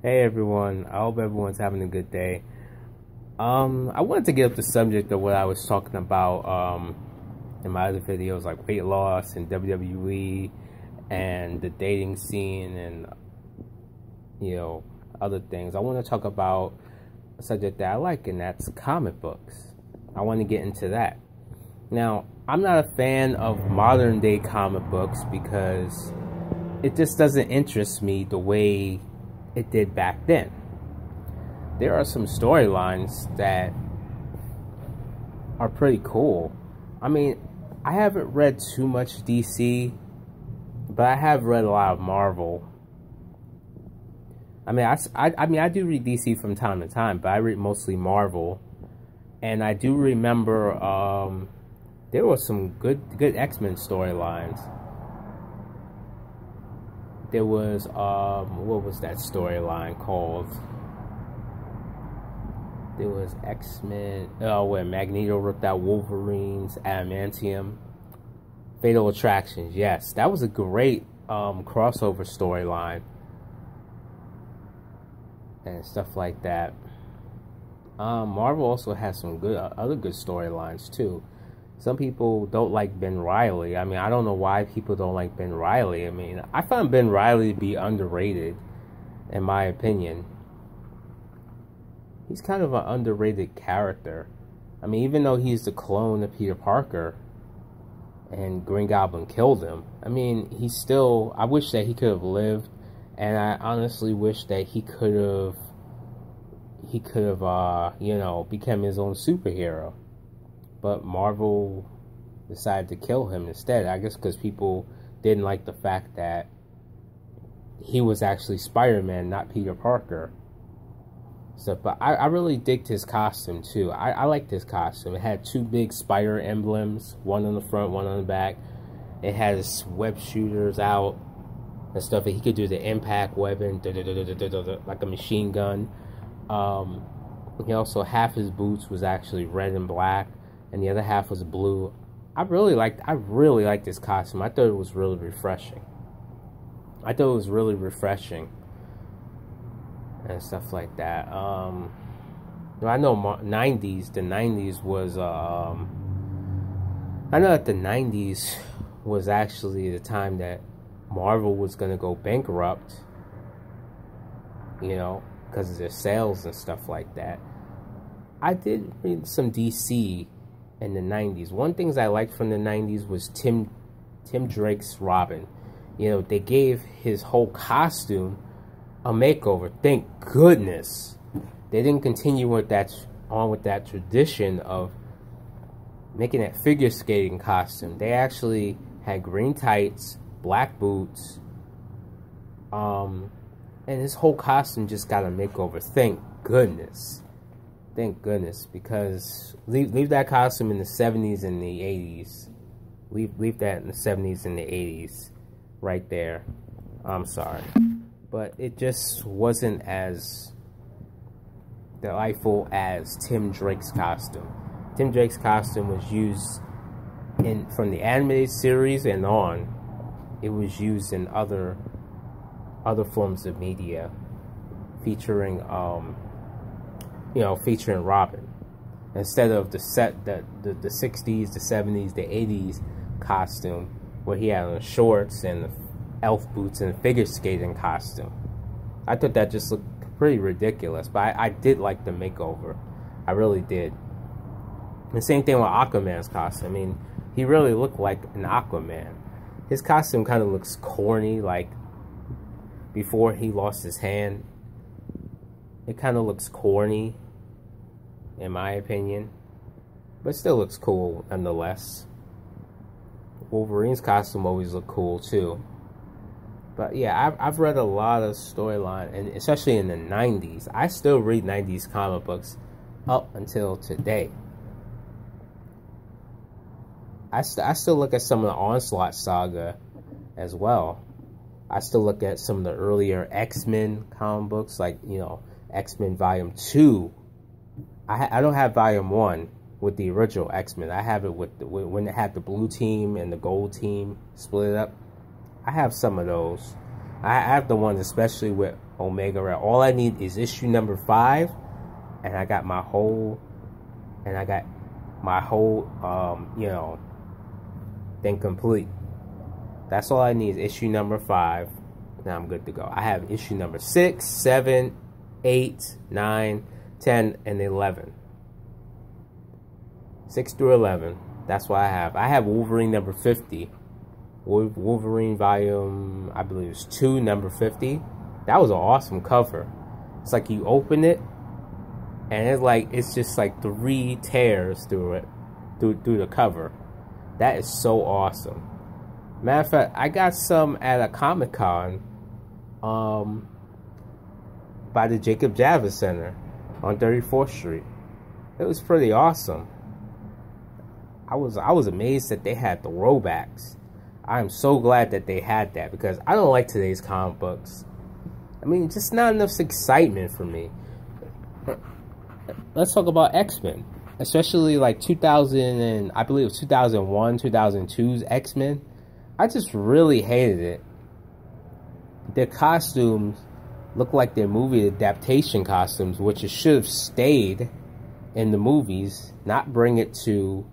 Hey everyone, I hope everyone's having a good day. I wanted to get up the subject of what I was talking about in my other videos, like weight loss and WWE and the dating scene and other things. I want to talk about a subject that I like, and that's comic books. I want to get into that. Now, I'm not a fan of modern day comic books because it just doesn't interest me the way it did back then. There are some storylines that are pretty cool. I mean, I haven't read too much DC, but I have read a lot of Marvel. I mean, I do read DC from time to time, but I read mostly Marvel. And I do remember there were some good X-Men storylines. There was, what was that storyline called? There was X-Men, where Magneto ripped out Wolverine's adamantium. Fatal Attractions, yes. That was a great crossover storyline. And stuff like that. Marvel also has some other good storylines, too. Some people don't like Ben Reilly. I mean, I don't know why people don't like Ben Reilly. I mean, I find Ben Reilly to be underrated, in my opinion. He's kind of an underrated character. I mean, even though he's the clone of Peter Parker and Green Goblin killed him, I mean, he's still... I wish that he could have lived, and I honestly wish that he could have, become his own superhero. But Marvel decided to kill him instead. I guess because people didn't like the fact that he was actually Spider-Man, not Peter Parker. So, but I really digged his costume too. I liked his costume. It had two big spider emblems, one on the front, one on the back. It had his web shooters out and stuff. He could do the impact weapon, like a machine gun. He also, half his boots was actually red and black, and the other half was blue. I really liked this costume. I thought it was really refreshing. And stuff like that. I know the 90s was, I know that the 90s was actually the time that Marvel was going to go bankrupt, because of their sales and stuff like that. I did read some DC in the 90s. One thing I liked from the 90s was Tim Drake's Robin. They gave his whole costume a makeover. Thank goodness they didn't continue with that tradition of making that figure skating costume. They actually had green tights, black boots, and his whole costume just got a makeover. Thank goodness, because leave that costume in the 70s and the 80s. Leave that in the 70s and the 80s, right there. I'm sorry. But it just wasn't as delightful as Tim Drake's costume. Tim Drake's costume was used from the animated series and on. It was used in other forms of media, featuring featuring Robin, instead of the 60s, the 70s, the 80s costume where he had on shorts and the elf boots and a figure skating costume. I thought that just looked pretty ridiculous, but I did like the makeover. I really did. The same thing with Aquaman's costume. I mean, he really looked like an Aquaman. His costume kind of looks corny, like before he lost his hand. It kind of looks corny, in my opinion, but still looks cool nonetheless. Wolverine's costume always looked cool too. But yeah, I've read a lot of storyline, and especially in the 90s. I still read 90s comic books up until today. I still look at some of the Onslaught saga as well. I still look at some of the earlier X-Men comic books, like, X-Men Volume 2. I don't have Volume 1 with the original X-Men. I have it with when it had the blue team and the gold team split up. I have some of those. I have the ones especially with Omega Red. All I need is issue number 5, and I got my whole, you know, thing complete. That's all I need is issue number 5. Now I'm good to go. I have issue number 6, 7, 8, 9, 10, and 11. 6 through 11. That's what I have. I have Wolverine number 50. Wolverine volume, I believe it's 2, number 50. That was an awesome cover. It's like you open it, and it's just like 3 tears through it, through the cover. That is so awesome. Matter of fact, I got some at a Comic-Con, by the Jacob Javits Center on 34th Street. It was pretty awesome. I was amazed that they had throwbacks. I am so glad that they had that, because I don't like today's comic books. I mean, just not enough excitement for me. Let's talk about X-Men, especially like 2000 and I believe it was 2001, 2002's X-Men. I just really hated it. Their costumes look like their movie adaptation costumes, which it should have stayed in the movies, not bring it to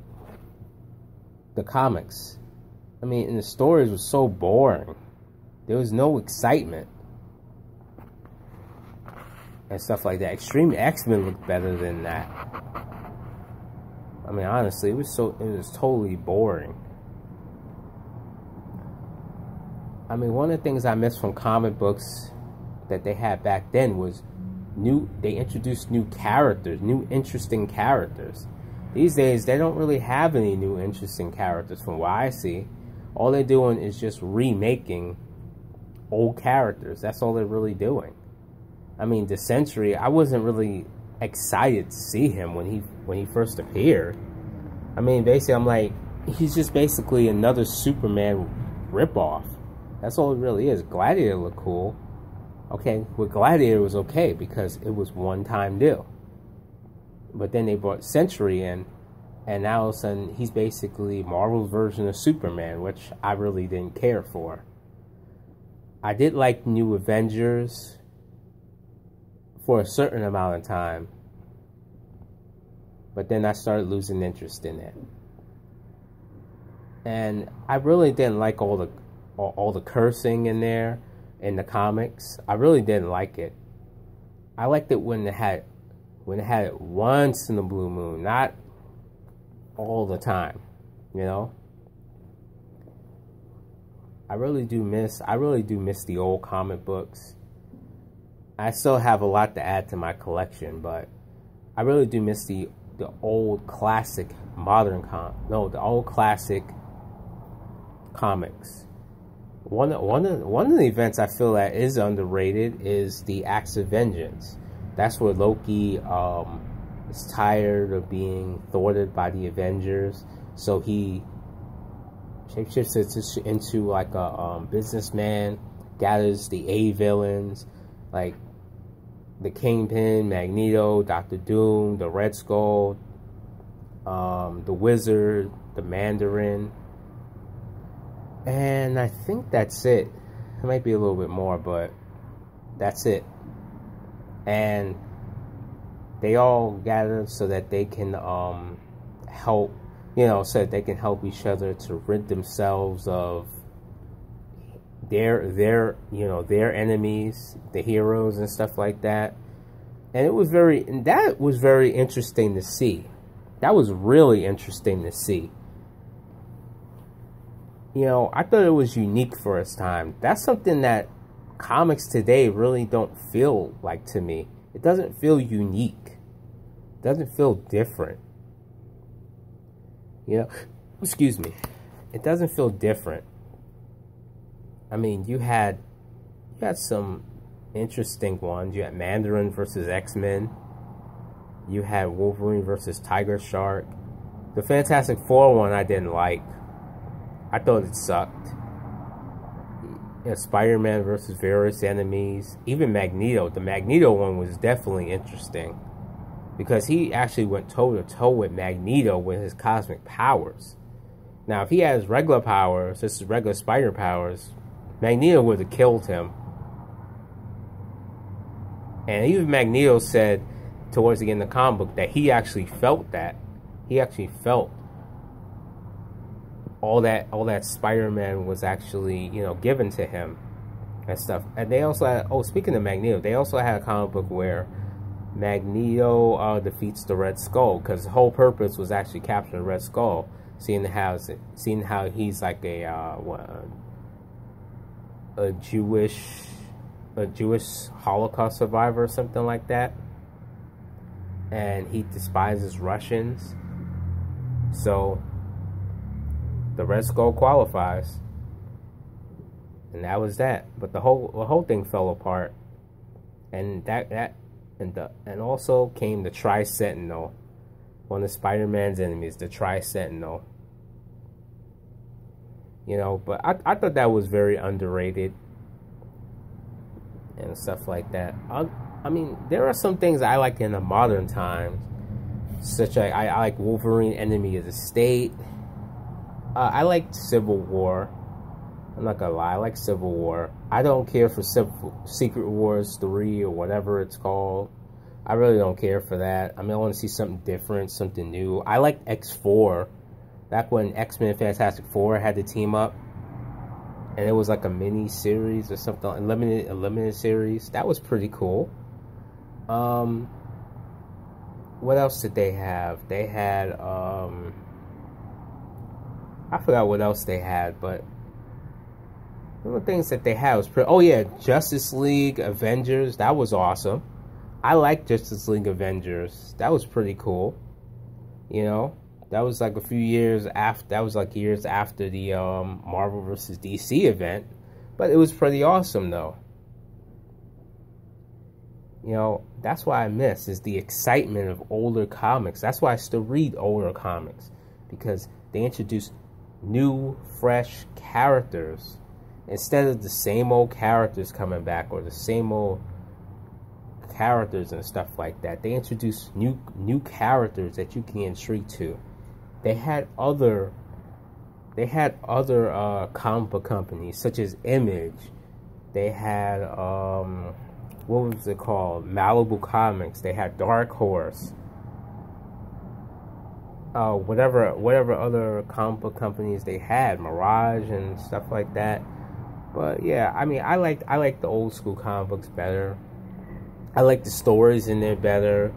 the comics. I mean, and the stories were so boring. There was no excitement and stuff like that. Extreme X-Men looked better than that. I mean, honestly, it was totally boring. I mean, one of the things I missed from comic books that they had back then was they introduced new characters, new interesting characters. These days, they don't really have any new interesting characters from what I see. All they're doing is just remaking old characters. That's all they're really doing. I mean, the Sentry, I wasn't really excited to see him when he first appeared. I mean, basically, I'm like, he's just basically another Superman ripoff. That's all it really is. Gladiator looked cool. Okay, with Gladiator it was okay because it was one-time deal. But then they brought Sentry in, and now all of a sudden he's basically Marvel's version of Superman, which I really didn't care for. I did like New Avengers for a certain amount of time, but then I started losing interest in it. And I really didn't like all the cursing in there in the comics. I really didn't like it. I liked it when it had it once in a blue moon, not all the time, you know. I really do miss the old comic books. I still have a lot to add to my collection, but I really do miss the old classic the old classic comics. One of the events I feel that is underrated is the Acts of Vengeance. That's where Loki is tired of being thwarted by the Avengers, so he shapeshifts into like a businessman, gathers the A-villains like the Kingpin, Magneto, Doctor Doom, the Red Skull, the Wizard, the Mandarin, and I think that's it. It might be a little bit more, but that's it. And they all gather so that they can help, so that they can help each other to rid themselves of their enemies, the heroes and stuff like that. And that was very interesting to see. That was really interesting to see. I thought it was unique for its time. That's something that comics today really don't feel like to me. It doesn't feel unique. It doesn't feel different. Excuse me. It doesn't feel different. I mean, you had some interesting ones. You had Mandarin versus X-Men. You had Wolverine versus Tiger Shark. The Fantastic Four one I didn't like. I thought it sucked. Spider-Man versus various enemies. Even Magneto. The Magneto one was definitely interesting, because he actually went toe-to-toe with Magneto with his cosmic powers. Now, if he has regular powers, just regular spider powers, Magneto would have killed him. And even Magneto said towards the end of the comic book that he actually felt that. He actually felt all that Spider-Man was actually, you know, given to him and stuff. And they also had, oh, speaking of Magneto, they also had a comic book where Magneto defeats the Red Skull, because the whole purpose was actually capturing the Red Skull, seeing how he's like a Jewish Holocaust survivor or something like that, and he despises Russians. So the Red Skull qualifies, and that was that. But the whole thing fell apart, and and also came the Tri-Sentinel, one of Spider-Man's enemies, the Tri-Sentinel. You know, but I thought that was very underrated and stuff like that. I mean, there are some things I like in the modern times, such as I like Wolverine Enemy of the State. I like Civil War. I'm not gonna lie, I like Civil War. I don't care for Secret Wars 3 or whatever it's called. I really don't care for that. I mean, I want to see something different, something new. I like X4. Back when X-Men Fantastic Four had to team up, and it was like a mini series or something, a limited series. That was pretty cool. What else did they have? They had I forgot what else they had, but one of the things that they had was pretty. Oh yeah, Justice League Avengers. That was awesome. I like Justice League Avengers. That was pretty cool. You know, that was like a few years after. That was like years after the Marvel vs. DC event, but it was pretty awesome though. You know, that's why I miss is the excitement of older comics. That's why I still read older comics, because they introduce new, fresh characters instead of the same old characters coming back, or the same old characters and stuff like that. They introduce new characters that you can intrigue to. They had other comic book companies such as Image. They had what was it called? Malibu Comics. They had Dark Horse. Whatever other comic book companies they had, Mirage and stuff like that. But yeah, I mean, I like the old school comic books better. I like the stories in there better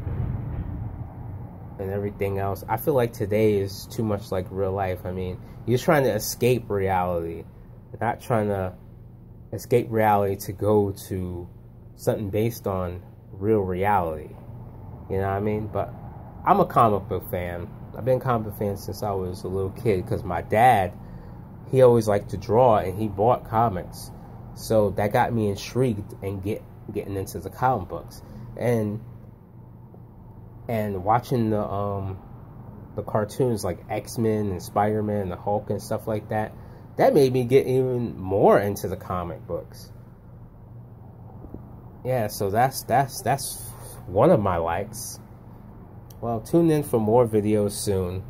and everything else. I feel like today is too much like real life. I mean, you're trying to escape reality. You're not trying to escape reality to go to something based on real reality. You know what I mean? But I'm a comic book fan. I've been a comic book fan since I was a little kid, because my dad, he always liked to draw and he bought comics. So that got me intrigued and getting into the comic books. And watching the cartoons like X-Men and Spider-Man and the Hulk and stuff like that, that made me get even more into the comic books. Yeah, so that's one of my likes. Well, tune in for more videos soon.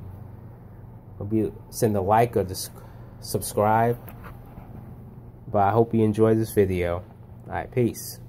Send a like or subscribe. But I hope you enjoyed this video. Alright, peace.